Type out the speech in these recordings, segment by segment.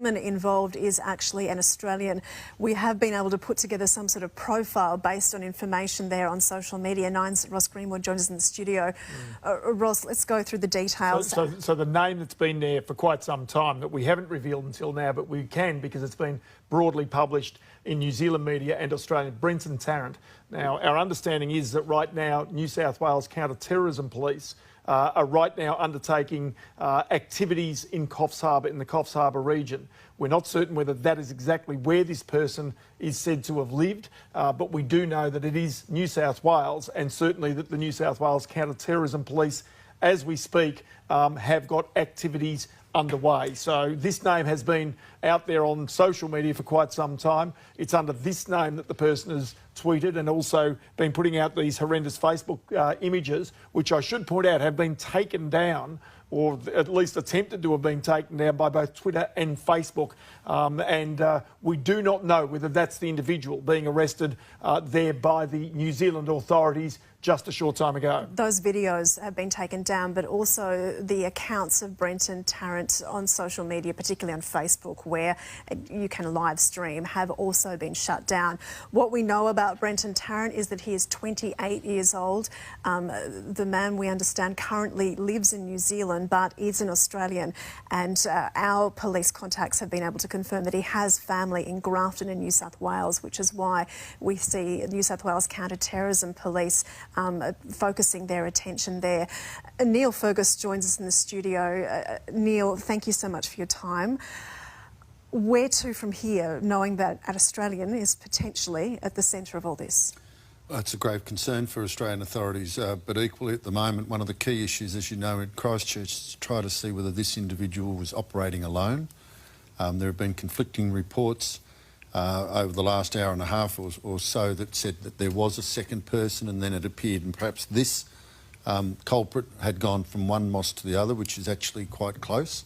involved is actually an Australian. We have been able to put together some sort of profile based on information there on social media. Nine's Ross Greenwood joins us in the studio. Ross, let's go through the details. So the name that's been there for quite some time that we haven't revealed until now, but we can because it's been broadly published in New Zealand media and Australian, Brenton Tarrant. Now, our understanding is that right now New South Wales Counter-Terrorism Police are right now undertaking activities in Coffs Harbour, in the Coffs Harbour region. We're not certain whether that is exactly where this person is said to have lived, but we do know that it is New South Wales, and certainly that the New South Wales Counter-Terrorism Police, as we speak, have got activities underway. So this name has been out there on social media for quite some time. It's under this name that the person has tweeted and also been putting out these horrendous Facebook images, which I should point out have been taken down, or at least attempted to have been taken down by both Twitter and Facebook. We do not know whether that's the individual being arrested there by the New Zealand authorities just a short time ago. Those videos have been taken down, but also the accounts of Brenton Tarrant on social media, particularly on Facebook, where you can live stream, have also been shut down. What we know about Brenton Tarrant is that he is 28 years old. The man, we understand, currently lives in New Zealand, but is an Australian. And our police contacts have been able to confirm that he has family in Grafton in New South Wales, which is why we see New South Wales Counter-Terrorism Police focusing their attention there. Neil Fergus joins us in the studio. Neil, thank you so much for your time. Where to from here, knowing that an Australian is potentially at the centre of all this? Well, it's a grave concern for Australian authorities, but equally at the moment, one of the key issues, as you know, in Christchurch is to try to see whether this individual was operating alone. There have been conflicting reports over the last hour and a half or so that said that there was a second person, and then it appeared, and perhaps this culprit had gone from one mosque to the other, which is actually quite close.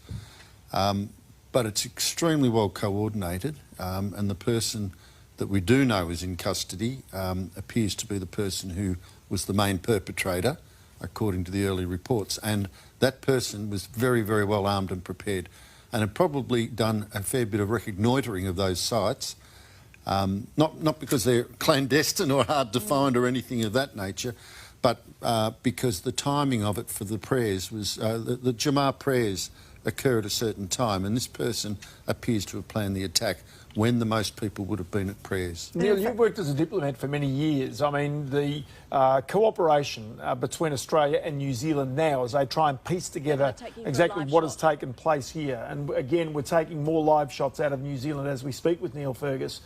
But it's extremely well coordinated, and the person that we do know is in custody appears to be the person who was the main perpetrator, according to the early reports. And that person was very, very well armed and prepared, and had probably done a fair bit of reconnoitring of those sites, not because they're clandestine or hard to find or anything of that nature, but because the timing of it for the prayers was, the Jummah prayers occur at a certain time, and this person appears to have planned the attack when the most people would have been at prayers. Neil, you've worked as a diplomat for many years. I mean, the cooperation between Australia and New Zealand now as they try and piece together exactly what has taken place here. And again, we're taking more live shots out of New Zealand as we speak with Neil Fergus.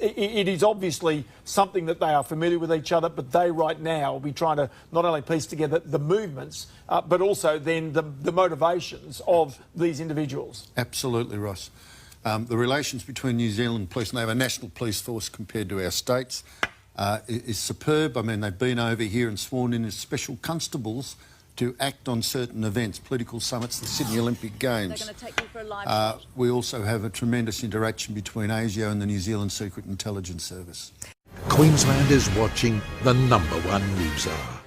It is obviously something that they are familiar with each other, but they right now will be trying to not only piece together the movements, but also then the motivations of these individuals. Absolutely, Ross. The relations between New Zealand police, and they have a national police force compared to our states, is superb. I mean, they've been over here and sworn in as special constables to act on certain events, political summits, the Sydney Olympic Games. They're going to take you for a live shot. We also have a tremendous interaction between ASIO and the New Zealand Secret Intelligence Service. Queensland is watching the #1 news hour.